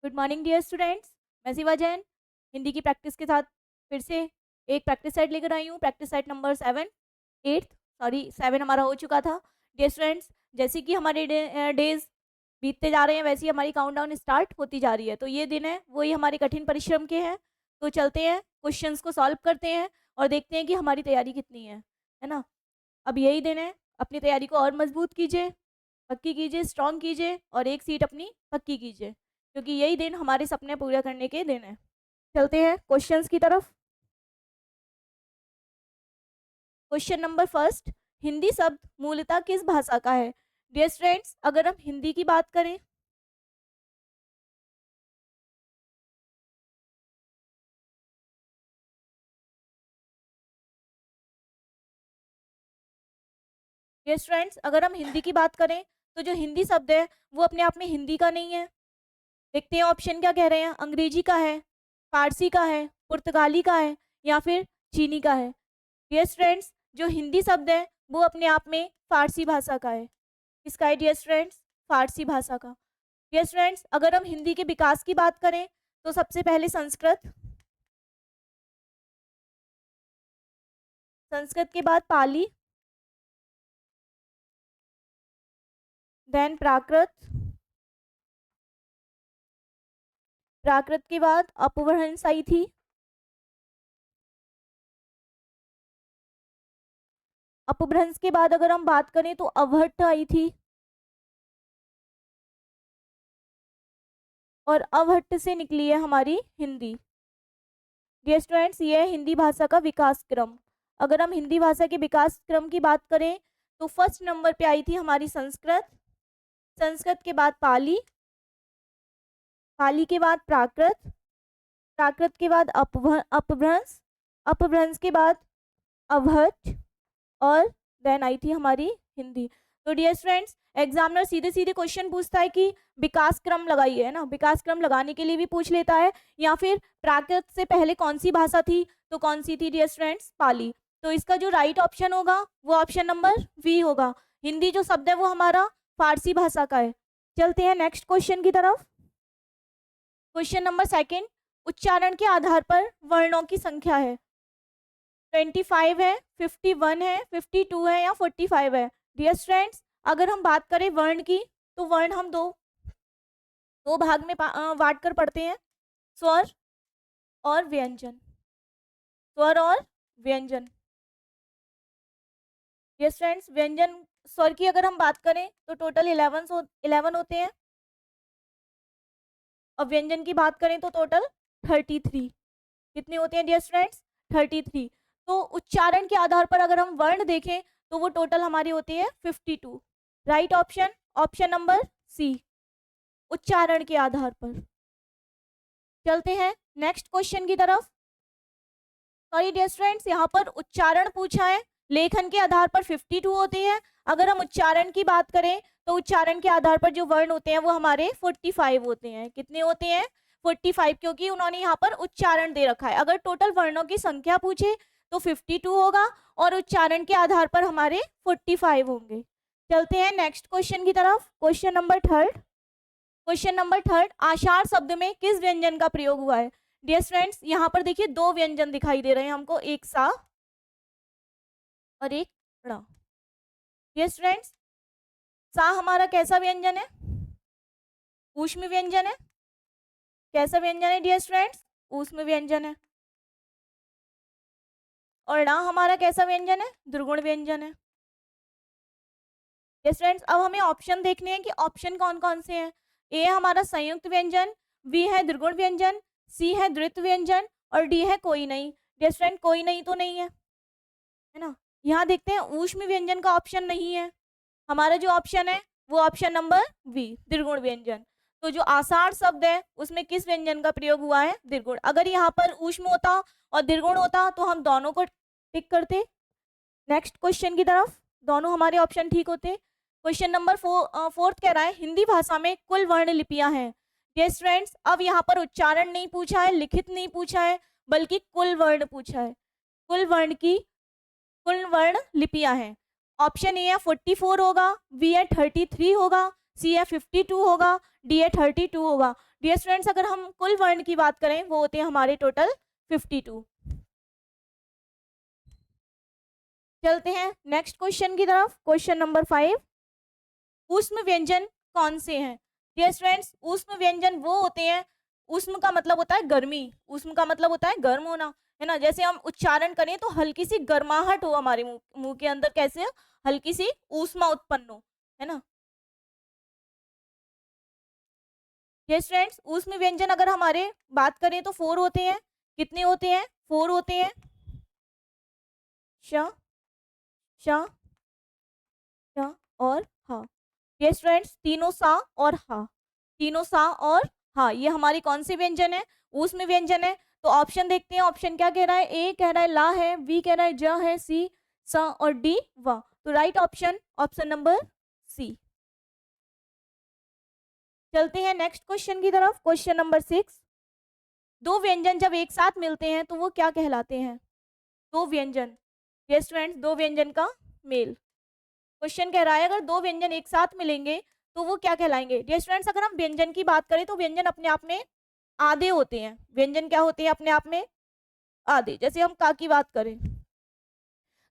Good morning dear students. मैं शिवा जैन हिंदी की practice के साथ फिर से एक प्रैक्टिस सेट लेकर आई हूँ। प्रैक्टिस सेट नंबर 7 हमारा हो चुका था। डियर स्टूडेंट्स, जैसे कि हमारे डेज बीतते जा रहे हैं वैसे ही हमारी काउंटडाउन स्टार्ट होती जा रही है। तो ये दिन है वही हमारे कठिन परिश्रम के हैं। तो चलते हैं, क्वेश्चंस को सॉल्व करते हैं और देखते हैं कि हमारी तैयारी कितनी है ना। अब यही दिन है, अपनी तैयारी को और मजबूत कीजिए, पक्की कीजिए, स्ट्रॉन्ग कीजिए और एक सीट अपनी पक्की कीजिए, क्योंकि यही दिन हमारे सपने पूरा करने के दिन है। चलते हैं क्वेश्चंस की तरफ। क्वेश्चन नंबर फर्स्ट, हिंदी शब्द मूलतः किस भाषा का है? डियर स्टूडेंट्स, अगर हम हिंदी की बात करें डियर स्टूडेंट्स, अगर हम हिंदी की बात करें तो जो हिंदी शब्द है वो अपने आप में हिंदी का नहीं है। देखते हैं ऑप्शन क्या कह रहे हैं। अंग्रेजी का है, फारसी का है, पुर्तगाली का है या फिर चीनी का है? डियर स्टूडेंट्स, जो हिंदी शब्द है वो अपने आप में फारसी भाषा का है। किसका है डियर स्टूडेंट्स? फारसी भाषा का। डियर स्टूडेंट्स, अगर हम हिंदी के विकास की बात करें तो सबसे पहले संस्कृत, संस्कृत के बाद पाली, देन प्राकृत, प्राकृत के बाद अपभ्रंश आई थी, अपभ्रंश के बाद अगर हम बात करें तो अवहट्ट आई थी और अवहट्ट से निकली है हमारी हिंदी। डियर स्टूडेंट्स, ये है हिंदी भाषा का विकास क्रम। अगर हम हिंदी भाषा के विकास क्रम की बात करें तो फर्स्ट नंबर पे आई थी हमारी संस्कृत, संस्कृत के बाद पाली, पाली के बाद प्राकृत, प्राकृत के बाद अपभ्रंश, अपभ्रंश के बाद अवहट्ट और देन आई थी हमारी हिंदी। तो डियर स्टूडेंट्स, एग्जामिनर सीधे सीधे क्वेश्चन पूछता है कि विकास क्रम लगाइए, है ना। विकास क्रम लगाने के लिए भी पूछ लेता है, या फिर प्राकृत से पहले कौन सी भाषा थी, तो कौन सी थी डियर स्टूडेंट्स? पाली। तो इसका जो राइट ऑप्शन होगा वो ऑप्शन नंबर बी होगा। हिंदी जो शब्द है वो हमारा फारसी भाषा का है। चलते हैं नेक्स्ट क्वेश्चन की तरफ। क्वेश्चन नंबर सेकंड, उच्चारण के आधार पर वर्णों की संख्या है। 25 है, 51 है, 52 है या 45 है? डियर स्टूडेंट्स, अगर हम बात करें वर्ण की तो वर्ण हम दो भाग में बांट कर पढ़ते हैं, स्वर और व्यंजन, स्वर और व्यंजन। डियर स्टूडेंट्स, व्यंजन स्वर की अगर हम बात करें तो टोटल 11 होते हैं और व्यंजन की बात करें तो टोटल 33। कितने होते हैं डियर स्टूडेंट्स? 33। तो उच्चारण के आधार पर अगर हम वर्ण देखें तो वो टोटल हमारी होती है 52। Right option option number C, उच्चारण के आधार पर। चलते हैं नेक्स्ट क्वेश्चन की तरफ। सॉरी डियर स्टूडेंट्स, यहाँ पर उच्चारण पूछा है, लेखन के आधार पर 52 होते हैं। अगर हम उच्चारण की बात करें तो उच्चारण के आधार पर जो वर्ण होते हैं वो हमारे 45 होते हैं। कितने होते हैं? 45, क्योंकि उन्होंने यहाँ पर उच्चारण दे रखा है। अगर टोटल वर्णों की संख्या पूछे तो 52 होगा और उच्चारण के आधार पर हमारे 45 होंगे। चलते हैं नेक्स्ट क्वेश्चन की तरफ। Question number third, question number third, Ashadh शब्द में किस व्यंजन का प्रयोग हुआ है? डियर स्टूडेंट्स, यहाँ पर देखिए दो व्यंजन दिखाई दे रहे हैं हमको, एक सा और एक ड़। डियर स्टूडेंट्स, सा हमारा कैसा व्यंजन है? ऊष्म व्यंजन है। कैसा व्यंजन है डियर स्टूडेंट्स? ऊष्म व्यंजन है। और ण हमारा कैसा व्यंजन है? द्विगुण व्यंजन है। डियर स्टूडेंट्स, अब हमें ऑप्शन देखने हैं कि ऑप्शन कौन कौन से हैं। ए हमारा संयुक्त व्यंजन, बी है द्विगुण व्यंजन, सी है द्वित्व व्यंजन और डी है कोई नहीं। डियर स्टूडेंट, कोई नहीं तो नहीं है ना। यहाँ देखते हैं ऊष्म व्यंजन का ऑप्शन नहीं है। हमारा जो ऑप्शन है वो ऑप्शन नंबर बी, द्विगुण व्यंजन। तो जो आषाढ़ शब्द है उसमें किस व्यंजन का प्रयोग हुआ है? द्विगुण। अगर यहाँ पर ऊष्म होता और द्विगुण होता तो हम दोनों को टिक करते। नेक्स्ट क्वेश्चन की तरफ, दोनों हमारे ऑप्शन ठीक होते। क्वेश्चन नंबर फोर्थ कह रहा है हिंदी भाषा में कुल वर्ण लिपियां हैं। यस स्टूडेंट्स, अब यहाँ पर उच्चारण नहीं पूछा है, लिखित नहीं पूछा है, बल्कि कुल वर्ण पूछा है। कुल वर्ण की कुल वर्ण लिपियां हैं। ऑप्शन ए है 44 होगा, बी है 33 होगा, सी है 52 होगा, डी है 32 होगा। डियर स्टूडेंट्स, अगर हम कुल वर्ण की बात करें वो होते हैं हमारे टोटल 52। चलते हैं नेक्स्ट क्वेश्चन की तरफ। क्वेश्चन नंबर 5, ऊष्म व्यंजन कौन से हैं? डियर स्टूडेंट्स, ऊष्म व्यंजन वो होते हैं, ऊष्म का मतलब होता है गर्मी, ऊष्म का मतलब होता है गर्म होना, है ना। जैसे हम उच्चारण करें तो हल्की सी गर्माहट हो हमारे मुंह के अंदर, कैसे हल्की सी ऊष्मा उत्पन्न हो, है ना। डियर स्टूडेंट्स, ऊष्म व्यंजन अगर हमारे बात करें तो 4 होते हैं। कितने होते हैं? 4 होते हैं। श, श, श और हा। ये स्टूडेंट्स तीनों सा और हा, तीनों सा और हा, ये हमारी कौन सी व्यंजन है? ऊष्म व्यंजन है। तो ऑप्शन देखते हैं, ऑप्शन क्या कह रहा है? ए कह रहा है ला है, बी कह रहा है ज है, सी सा और डी वा। तो right option, option number C. चलते हैं नेक्स्ट क्वेश्चन की तरफ। क्वेश्चन नंबर 6, दो व्यंजन जब एक साथ मिलते हैं तो वो क्या कहलाते हैं? दो व्यंजन, ये स्टूडेंट्स दो व्यंजन का मेल। क्वेश्चन कह रहा है अगर दो व्यंजन एक साथ मिलेंगे तो वो क्या कहलाएंगे? डियर स्टूडेंट्स, अगर हम व्यंजन की बात करें तो व्यंजन अपने आप में आधे होते हैं। व्यंजन क्या होते हैं अपने आप में? आधे। जैसे हम का की बात करें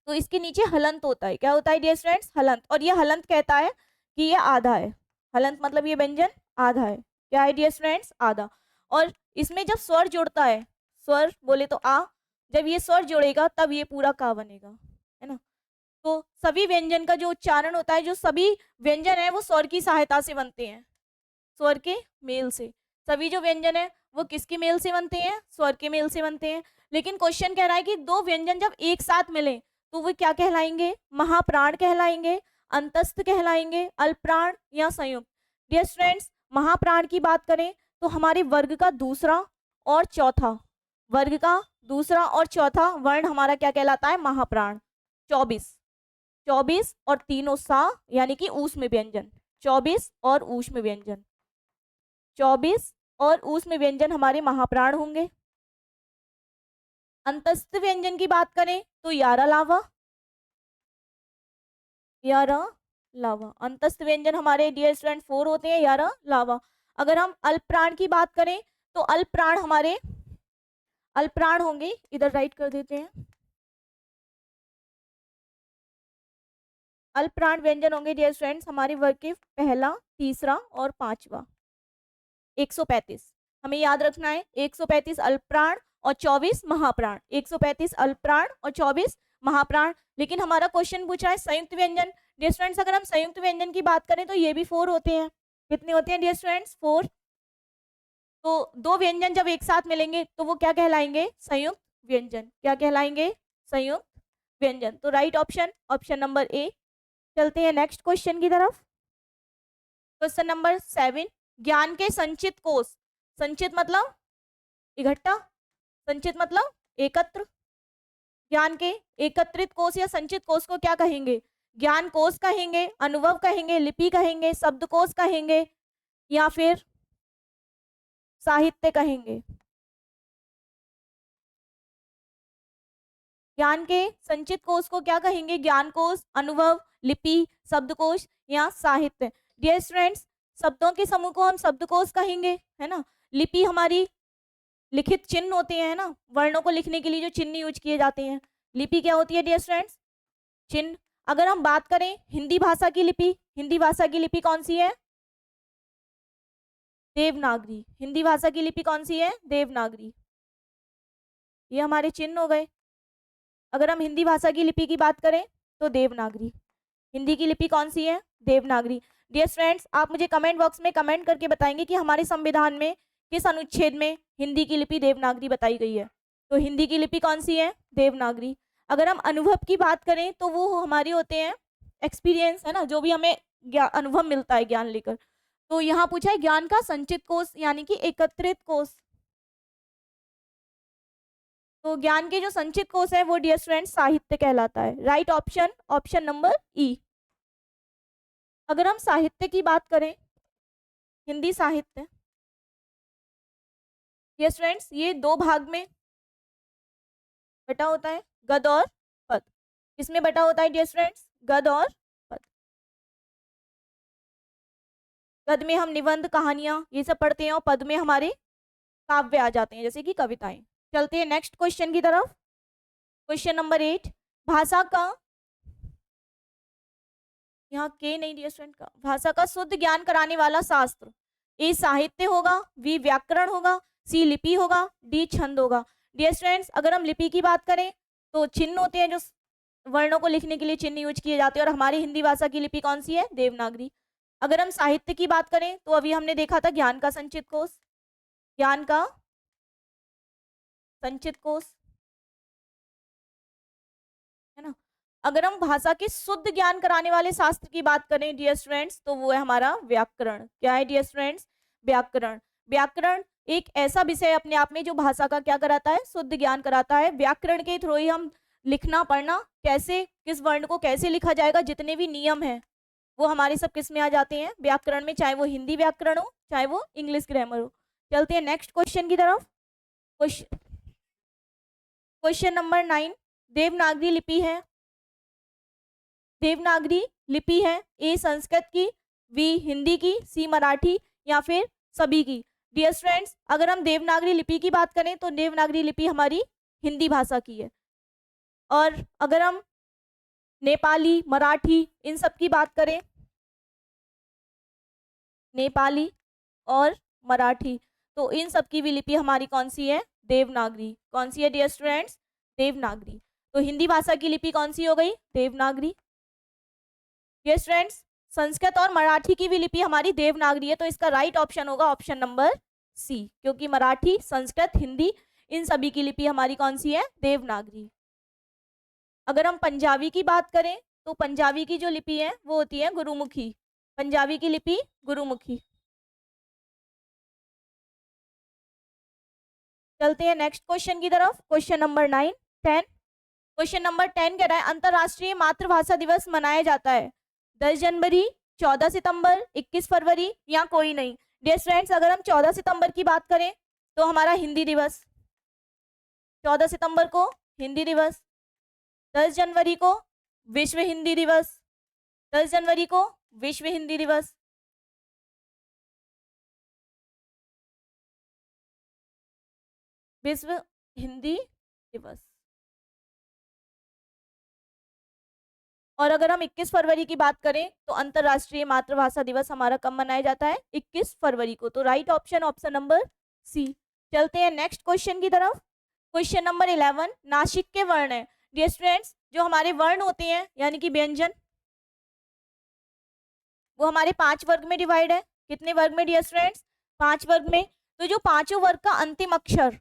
तो इसके नीचे हलंत होता है। क्या होता है डियर स्टूडेंट्स? हलंत। और ये हलंत कहता है कि ये आधा है। हलंत मतलब ये व्यंजन आधा है। क्या है डियर स्टूडेंट्स? आधा। और इसमें जब स्वर जुड़ता है, स्वर बोले तो आ, जब ये स्वर जुड़ेगा तब ये पूरा का बनेगा, है ना। तो सभी व्यंजन का जो उच्चारण होता है, जो सभी व्यंजन है वो स्वर की सहायता से बनते हैं, स्वर के मेल से। सभी जो व्यंजन है वो किसके मेल से बनते हैं? स्वर के मेल से बनते हैं। लेकिन क्वेश्चन कह रहा है कि दो व्यंजन जब एक साथ मिले तो वो क्या कहलाएंगे? महाप्राण कहलाएंगे, अंतस्थ कहलाएंगे, अल्पप्राण या संयुक्त। डियर स्टूडेंट्स, महाप्राण की बात करें तो हमारे वर्ग का दूसरा और चौथा, वर्ग का दूसरा और चौथा वर्ण हमारा क्या कहलाता है? महाप्राण। 24, 24 और तीनों सा यानी कि ऊष्म व्यंजन, 24 और ऊष्म व्यंजन, 24 और ऊष्म व्यंजन हमारे महाप्राण होंगे। अंतस्थ व्यंजन की बात करें तो यारा लावा, यारा लावा। अंतस्थ व्यंजन हमारे डियर स्टूडेंट 4 होते हैं, यारा लावा। अगर हम अल्पप्राण की बात करें तो अल्पप्राण हमारे अल्पप्राण होंगे, इधर राइट कर देते हैं। अल्पप्राण व्यंजन होंगे डियर स्टूडेंट्स हमारे वर्ग के पहला, तीसरा और पांचवा। 135 हमें याद रखना है, 135 अल्पप्राण और 24 महाप्राण, 135 अल्पप्राण और 24 महाप्राण। लेकिन हमारा क्वेश्चन पूछा है संयुक्त व्यंजन। डियर स्टूडेंट्स, अगर हम संयुक्त व्यंजन की बात करें तो ये भी 4 होते हैं। कितने होते हैं डियर स्टूडेंट्स? 4। तो दो व्यंजन जब एक साथ मिलेंगे तो वो क्या कहलाएंगे? संयुक्त व्यंजन। क्या कहलाएंगे? संयुक्त व्यंजन। तो right option, option number A. चलते हैं नेक्स्ट क्वेश्चन की तरफ। क्वेश्चन नंबर 7, ज्ञान के संचित कोष। संचित मतलब इकट्ठा, संचित मतलब एकत्र। ज्ञान के एकत्रित कोष या संचित कोष को क्या कहेंगे? ज्ञान कोष कहेंगे, अनुभव कहेंगे, लिपि कहेंगे, शब्दकोश कहेंगे या फिर साहित्य कहेंगे? ज्ञान के संचित कोष को क्या कहेंगे? ज्ञान कोष, अनुभव, लिपि, शब्दकोश या साहित्य। डियर स्टूडेंट्स, शब्दों के समूह को हम शब्दकोश कहेंगे, है ना। लिपि हमारी लिखित चिन्ह होते हैं ना, वर्णों को लिखने के लिए जो चिन्ह यूज किए जाते हैं। लिपि क्या होती है डियर स्टूडेंट्स? चिन्ह। अगर हम बात करें हिंदी भाषा की लिपि, हिंदी भाषा की लिपि कौन सी है? देवनागरी। हिंदी भाषा की लिपि कौन सी है? देवनागरी। ये हमारे चिन्ह हो गए। अगर हम हिंदी भाषा की लिपि की बात करें तो देवनागरी। हिंदी की लिपि कौन सी है? देवनागरी। डियर स्टूडेंट्स, आप मुझे कमेंट बॉक्स में कमेंट करके बताएंगे कि हमारे संविधान में किस अनुच्छेद में हिंदी की लिपि देवनागरी बताई गई है। तो हिंदी की लिपि कौन सी है? देवनागरी। अगर हम अनुभव की बात करें तो वो हमारे होते हैं एक्सपीरियंस, है ना, जो भी हमें अनुभव मिलता है ज्ञान लेकर। तो यहाँ पूछा है ज्ञान का संचित कोष यानी कि एकत्रित कोष। तो ज्ञान के जो संचित कोष है वो डियर स्टूडेंट्स साहित्य कहलाता है। राइट ऑप्शन, ऑप्शन नंबर ई। अगर हम साहित्य की बात करें, हिंदी साहित्य, ये स्टूडेंट्स ये दो भाग में बटा होता है, गद और पद। किसमें बटा होता है डियर स्टूडेंट्स? गद और पद। गद्य में हम निबंध, कहानियां ये सब पढ़ते हैं, और पद में हमारे काव्य आ जाते हैं, जैसे कि कविताएं। चलते हैं नेक्स्ट क्वेश्चन की तरफ। क्वेश्चन नंबर 8, भाषा का, यहाँ के नहीं डियर स्टूडेंट का, भाषा का शुद्ध ज्ञान कराने वाला शास्त्र। ए साहित्य होगा, बी व्याकरण होगा, सी लिपि होगा, डी छंद होगा। डियर स्टूडेंट्स, अगर हम लिपि की बात करें तो चिन्ह होते हैं, जो वर्णों को लिखने के लिए चिन्ह यूज किए जाते हैं, और हमारी हिंदी भाषा की लिपि कौन सी है? देवनागरी। अगर हम साहित्य की बात करें तो अभी हमने देखा था ज्ञान का संचित कोश, ज्ञान का संचित कोश, है ना। अगर हम भाषा के शुद्ध ज्ञान कराने वाले शास्त्र की बात करें डियर स्टूडेंट्स, तो वो है हमारा व्याकरण। क्या है डियर स्टूडेंट्स? व्याकरण। व्याकरण एक ऐसा विषय अपने आप में जो भाषा का क्या कराता है? शुद्ध ज्ञान कराता है। व्याकरण के थ्रू ही हम लिखना पढ़ना, कैसे किस वर्ण को कैसे लिखा जाएगा, जितने भी नियम है वो हमारे सब किस में आ जाते हैं? व्याकरण में, चाहे वो हिंदी व्याकरण हो चाहे वो इंग्लिश ग्रामर हो। चलते हैं नेक्स्ट क्वेश्चन की तरफ। क्वेश्चन नंबर 9, देवनागरी लिपि है, देवनागरी लिपि है, ए संस्कृत की, बी हिंदी की, सी मराठी, या फिर सभी की। डियर स्टूडेंट्स, अगर हम देवनागरी लिपि की बात करें तो देवनागरी लिपि हमारी हिंदी भाषा की है, और अगर हम नेपाली, मराठी इन सब की बात करें, नेपाली और मराठी, तो इन सब की भी लिपि हमारी कौन सी है? देवनागरी। कौन सी है डियर स्टूडेंट्स? देवनागरी। तो हिंदी भाषा की लिपि कौन सी हो गई? देवनागरी। डियर स्टूडेंट्स, संस्कृत और मराठी की भी लिपि हमारी देवनागरी है, तो इसका राइट ऑप्शन होगा ऑप्शन नंबर सी, क्योंकि मराठी, संस्कृत, हिंदी इन सभी की लिपि हमारी कौन सी है? देवनागरी। अगर हम पंजाबी की बात करें तो पंजाबी की जो लिपि है वो होती है गुरुमुखी। पंजाबी की लिपि गुरुमुखी। चलते हैं नेक्स्ट क्वेश्चन की तरफ। Question number 9, 10। क्वेश्चन नंबर 10 कह रहा है अंतरराष्ट्रीय मातृभाषा दिवस मनाया जाता है 10 जनवरी, 14 सितंबर, 21 फरवरी, या कोई नहीं। डियर स्टूडेंट्स, अगर हम 14 सितंबर की बात करें तो हमारा हिंदी दिवस, 14 सितंबर को हिंदी दिवस। 10 जनवरी को विश्व हिंदी दिवस, 10 जनवरी को विश्व हिंदी दिवस। विश्व हिंदी दिवस। और अगर हम 21 फरवरी की बात करें तो अंतरराष्ट्रीय मातृभाषा दिवस हमारा कब मनाया जाता है? 21 फरवरी को। तो right option option number C. चलते हैं नेक्स्ट क्वेश्चन की तरफ। क्वेश्चन नंबर 11, नासिक के वर्ण है। डियर स्टूडेंट्स, जो हमारे वर्ण होते हैं यानी कि व्यंजन, वो हमारे 5 वर्ग में डिवाइड है। कितने वर्ग में डियर स्टूडेंट्स? 5 वर्ग में। तो जो पांचों वर्ग का अंतिम अक्षर,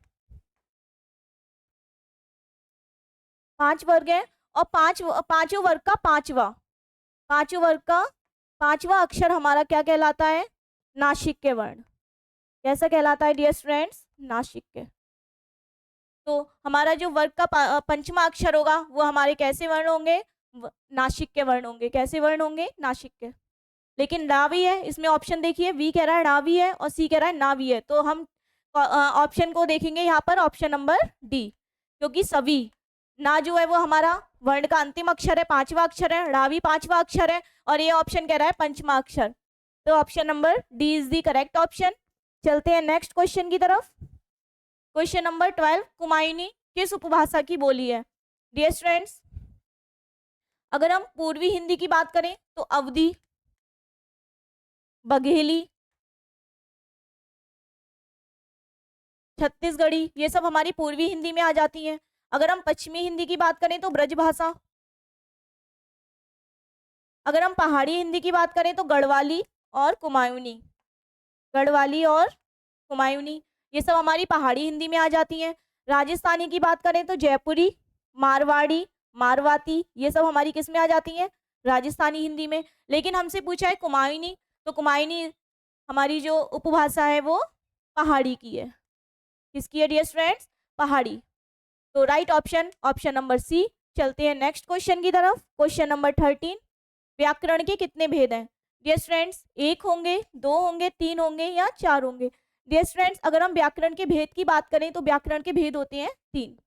5 वर्ग है, और पांचों वर्ग का पांचों वर्ग का पांचवा अक्षर हमारा क्या कहलाता है? नासिक के वर्ण। कैसा कहलाता है डियर स्टूडेंट्स? नासिक के। तो हमारा जो वर्ग का पंचमा अक्षर होगा वो हमारे कैसे वर्ण होंगे? नासिक के वर्ण होंगे। कैसे वर्ण होंगे? नासिक के। लेकिन रावी है इसमें, ऑप्शन देखिए, वी कह रहा है रावी है और सी कह रहा है नावी है, तो हम ऑप्शन को देखेंगे यहाँ पर ऑप्शन नंबर डी, क्योंकि सभी, ना जो है वो हमारा वर्ण का अंतिम अक्षर है, पांचवा अक्षर है, रावी पांचवा अक्षर है, और ये ऑप्शन कह रहा है पंचमा अक्षर। तो option number D is the correct option. चलते हैं नेक्स्ट क्वेश्चन की तरफ। क्वेश्चन नंबर 12, कुमायूनी किस उपभाषा की बोली है? डियर स्टूडेंट्स, अगर हम पूर्वी हिंदी की बात करें तो अवधी, बघेली, छत्तीसगढ़ी, ये सब हमारी पूर्वी हिंदी में आ जाती हैं। अगर हम पश्चिमी हिंदी की बात करें तो ब्रजभाषा। अगर हम पहाड़ी हिंदी की बात करें तो गढ़वाली और कुमायूनी, गढ़वाली और कुमायूनी, ये सब हमारी पहाड़ी हिंदी में आ जाती हैं। राजस्थानी की बात करें तो जयपुरी, मारवाड़ी, मारवाती, ये सब हमारी किस में आ जाती हैं? राजस्थानी हिंदी में। लेकिन हमसे पूछा है कुमायूनी, तो कुमायूनी हमारी जो उपभाषा है वो पहाड़ी की है। किसकी है डियर स्टूडेंट्स? पहाड़ी। तो right option option number C. चलते हैं नेक्स्ट क्वेश्चन की तरफ। क्वेश्चन नंबर 13, व्याकरण के कितने भेद हैं? डियर स्टूडेंट्स, 1 होंगे, 2 होंगे, 3 होंगे, या 4 होंगे? डियर स्टूडेंट्स, अगर हम व्याकरण के भेद की बात करें तो व्याकरण के भेद होते हैं 3।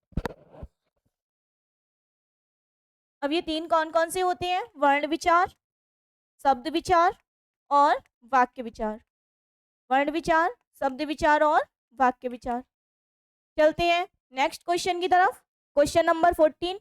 अब ये 3 कौन कौन से होते हैं? वर्ण विचार, शब्द विचार और वाक्य विचार, वर्ण विचार, शब्द विचार और वाक्य विचार। चलते हैं नेक्स्ट क्वेश्चन की तरफ। क्वेश्चन नंबर 14,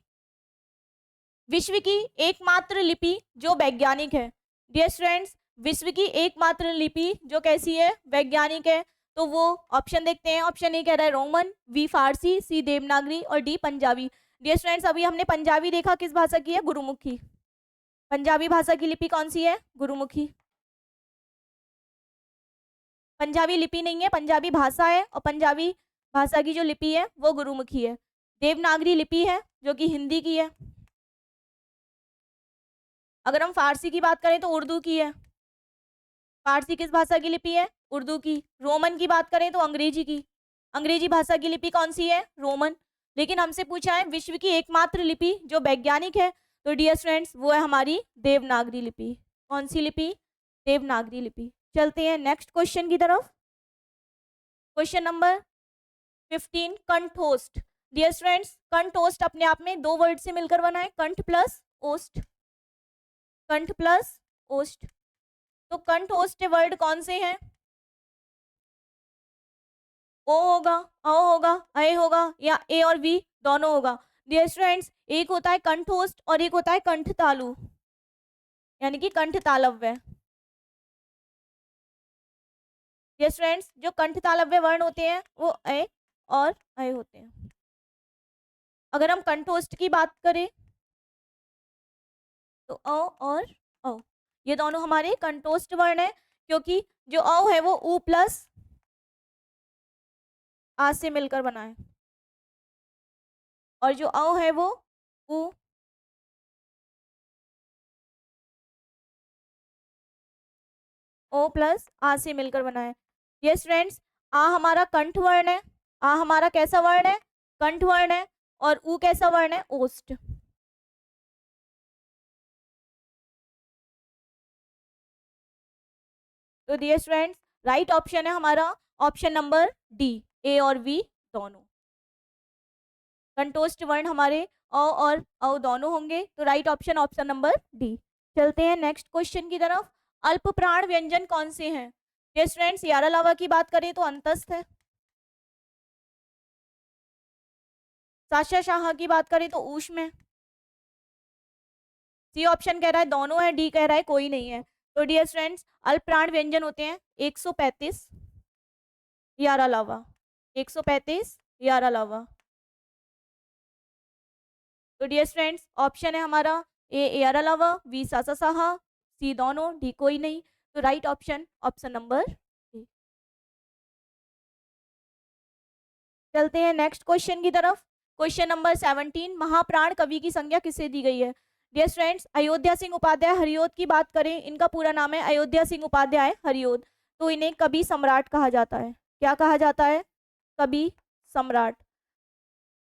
विश्व की एकमात्र लिपि जो वैज्ञानिक है। डियर स्टूडेंट्स, विश्व की एकमात्र लिपि जो कैसी है, वैज्ञानिक है, तो वो ऑप्शन देखते हैं। ऑप्शन ए कह रहा है रोमन, बी फारसी, सी देवनागरी और डी पंजाबी। डियर स्टूडेंट्स, अभी हमने पंजाबी देखा, किस भाषा की है, गुरुमुखी। पंजाबी भाषा की लिपि कौन सी है, गुरुमुखी। पंजाबी लिपि नहीं है, पंजाबी भाषा है, और पंजाबी भाषा की जो लिपि है वो गुरुमुखी है। देवनागरी लिपि है जो कि हिंदी की है। अगर हम फारसी की बात करें तो उर्दू की है। फारसी किस भाषा की लिपि है, उर्दू की। रोमन की बात करें तो अंग्रेजी की। अंग्रेजी भाषा की लिपि कौन सी है, रोमन। लेकिन हमसे पूछा है विश्व की एकमात्र लिपि जो वैज्ञानिक है, तो डियर स्टूडेंट्स वो है हमारी देवनागरी लिपि। कौन सी लिपि, देवनागरी लिपि। चलते हैं नेक्स्ट क्वेश्चन की तरफ। Question number 15, कंठोष्ठ। डियर स्टूडेंट्स, कंठोष्ठ अपने आप में दो वर्ड से मिलकर बना है, कंठ प्लस ओष्ठ, कंठ प्लस ओष्ठ। तो कंठोष्ठ वर्ड कौन से हैं, ओ होगा, अ होगा, अ होगा, या ए और वी दोनों होगा। डियर स्टूडेंट्स, एक होता है कंठोष्ठ और एक होता है कंठ तालु, यानी कि कंठ तालव्य। डियर स्टूडेंट्स, जो कंठ तालव्य वर्ण होते हैं वो ए और अ होते हैं। अगर हम कंठोष्ठ की बात करें तो अ और औ, ये दोनों हमारे कंठोष्ठ वर्ण है, क्योंकि जो अ है वो उ प्लस आ से मिलकर बना है, और जो अ है वो उ ओ प्लस आ से मिलकर बना है। यस फ्रेंड्स, आ हमारा कंठ वर्ण है, आ हमारा कैसा वर्ण है, कंठ वर्ण है, और उ कैसा वर्ण है, ओष्ठ। तो डियर स्टूडेंट्स, राइट ऑप्शन है हमारा ऑप्शन नंबर डी, ए और वी दोनों। कंठोष्ठ वर्ण हमारे अ और औ दोनों होंगे, तो right option option number D. चलते हैं नेक्स्ट क्वेश्चन की तरफ। अल्प प्राण व्यंजन कौन से हैं। डियर स्टूडेंट्स, यार अलावा की बात करें तो अंतस्थ है। साशा शाह की बात करें तो ऊष्म है। सी ऑप्शन कह रहा है दोनों है, डी कह रहा है कोई नहीं है। तो डियर स्टूडेंट्स, अल्प प्राण व्यंजन होते हैं 135 यार अलावा, 135 यार अलावा। तो डियर स्टूडेंट्स, ऑप्शन है हमारा ए यार अलावा, बी सासा साहा, सी दोनों, डी कोई नहीं। तो right option option number A. चलते हैं नेक्स्ट क्वेश्चन की तरफ। क्वेश्चन नंबर 17, महाप्राण कवि की संज्ञा किसे दी गई है। डियर स्टूडेंट्स, अयोध्या सिंह उपाध्याय हरिओद की बात करें, इनका पूरा नाम है अयोध्या सिंह उपाध्याय हरिओद। तो इन्हें कवि सम्राट कहा जाता है। क्या कहा जाता है, कवि सम्राट।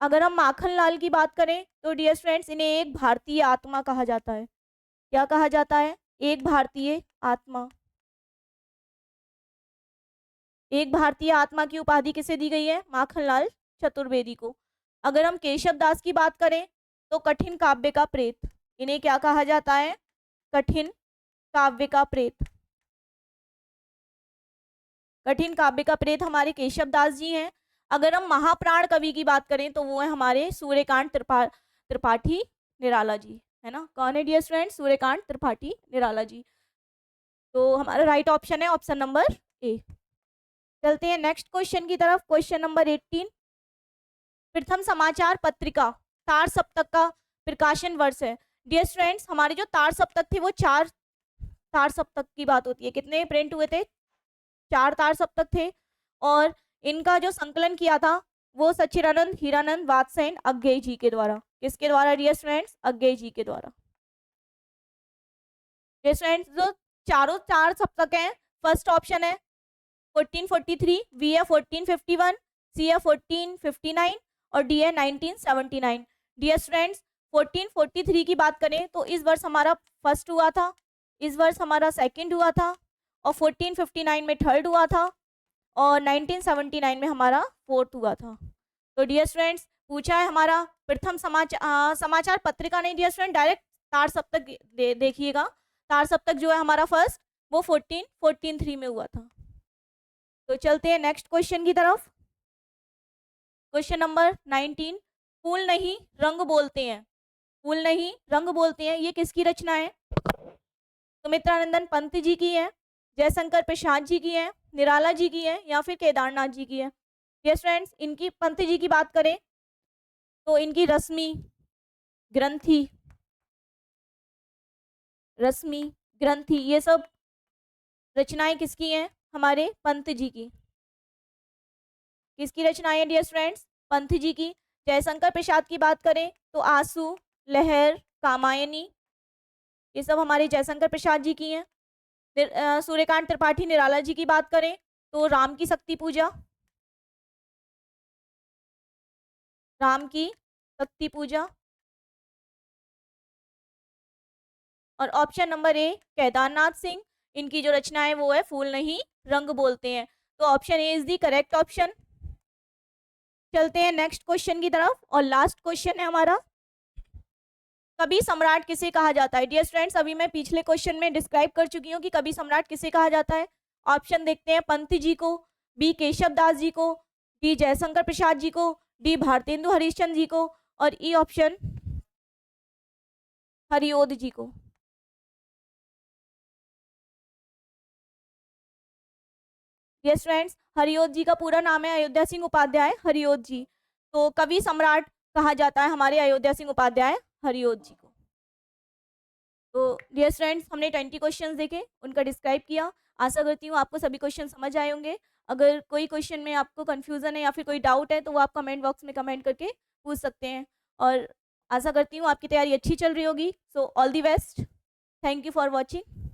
अगर हम माखन लाल की बात करें तो डियर स्टूडेंट्स, इन्हें एक भारतीय आत्मा कहा जाता है। क्या कहा जाता है, एक भारतीय आत्मा। एक भारतीय आत्मा की उपाधि किसे दी गई है, माखनलाल चतुर्वेदी को। अगर हम केशव दास की बात करें तो कठिन काव्य का प्रेत, इन्हें क्या कहा जाता है, कठिन काव्य का प्रेत। कठिन काव्य का प्रेत हमारे केशव दास जी हैं। अगर हम महाप्राण कवि की बात करें तो वो है हमारे सूर्यकांत त्रिपाठी निराला जी, है ना। कौन है डियर स्टूडेंट, सूर्यकांत त्रिपाठी निराला जी। तो हमारा राइट ऑप्शन है ऑप्शन नंबर ए। चलते हैं नेक्स्ट क्वेश्चन की तरफ। क्वेश्चन नंबर 18, प्रथम समाचार पत्रिका तार सप्तक का प्रकाशन वर्ष है। डियर स्टूडेंट्स, हमारे जो तार सप्तक थे वो 4 तार सप्तक की बात होती है। कितने प्रिंट हुए थे, 4 तार सप्तक थे, और इनका जो संकलन किया था वो सच्चिदानंद हीरानंद वात्स्ययन अज्ञेय जी के द्वारा। किसके द्वारा डियर स्टूडेंट्स, अज्ञेय जी के द्वारा। डियर स्टूडेंट्स, जो चारों 4 सप्तक हैं, फर्स्ट ऑप्शन है 1443, बी है 1451, सी है 1459 और डी है 1979। डियर स्टूडेंट्स, 1443 की बात करें तो इस वर्ष हमारा फर्स्ट हुआ था, इस वर्ष हमारा सेकंड हुआ था, और 1459 में थर्ड हुआ था, और 1979 में हमारा फोर्थ हुआ था। तो डियर स्टूडेंट्स, पूछा है हमारा प्रथम समाचार पत्रिका नहीं डियर स्टूडेंट, डायरेक्ट तार सप्तक देखिएगा। तार सप्तक जो है हमारा फर्स्ट, वो 1443 में हुआ था। तो चलते हैं नेक्स्ट क्वेश्चन की तरफ। क्वेश्चन नंबर 19, फूल नहीं रंग बोलते हैं। फूल नहीं रंग बोलते हैं, ये किसकी रचना है? सुमित्रानंदन पंत जी की है, जयशंकर प्रसाद जी की है, निराला जी की है, या फिर केदारनाथ जी की है? यस फ्रेंड्स, इनकी पंत जी की बात करें तो इनकी रश्मि, ग्रंथि, रश्मि, ग्रंथि, ये सब रचनाएं किसकी हैं? हमारे पंत जी की। किसकी रचनाएं डियर फ्रेंड्स? पंत जी की। जयशंकर प्रसाद की बात करें तो आंसू, लहर, कामायनी, ये सब हमारे जयशंकर प्रसाद जी की हैं। सूर्यकांत त्रिपाठी निराला जी की बात करें तो राम की शक्ति पूजा, राम की शक्ति पूजा। और option number A Kedarnath Singh, इनकी जो रचना है वो है फूल नहीं रंग बोलते हैं। तो option A is the correct option. चलते हैं नेक्स्ट क्वेश्चन की तरफ और लास्ट क्वेश्चन है हमारा, कवि सम्राट किसे कहा जाता है? डियर फ्रेंड्स, अभी मैं पिछले क्वेश्चन में डिस्क्राइब कर चुकी हूँ कि कवि सम्राट किसे कहा जाता है। ऑप्शन देखते हैं, पंत जी को, बी केशव दास जी को, डी जयशंकर प्रसाद जी को, डी भारतेंदु हरिश्चंद्र जी को, और ई ऑप्शन हरिओद जी को। यस फ्रेंड्स, हरिओद जी का पूरा नाम है अयोध्या सिंह उपाध्याय हरिओद जी। तो कवि सम्राट कहा जाता है हमारे अयोध्या सिंह उपाध्याय हरिओद जी को। तो डियर फ्रेंड्स, हमने 20 क्वेश्चंस देखे, उनका डिस्क्राइब किया। आशा करती हूँ आपको सभी क्वेश्चन समझ आए होंगे। अगर कोई क्वेश्चन में आपको कंफ्यूजन है या फिर कोई डाउट है तो वो आप कमेंट बॉक्स में कमेंट करके पूछ सकते हैं। और आशा करती हूँ आपकी तैयारी अच्छी चल रही होगी। So all the best, thank you for watching.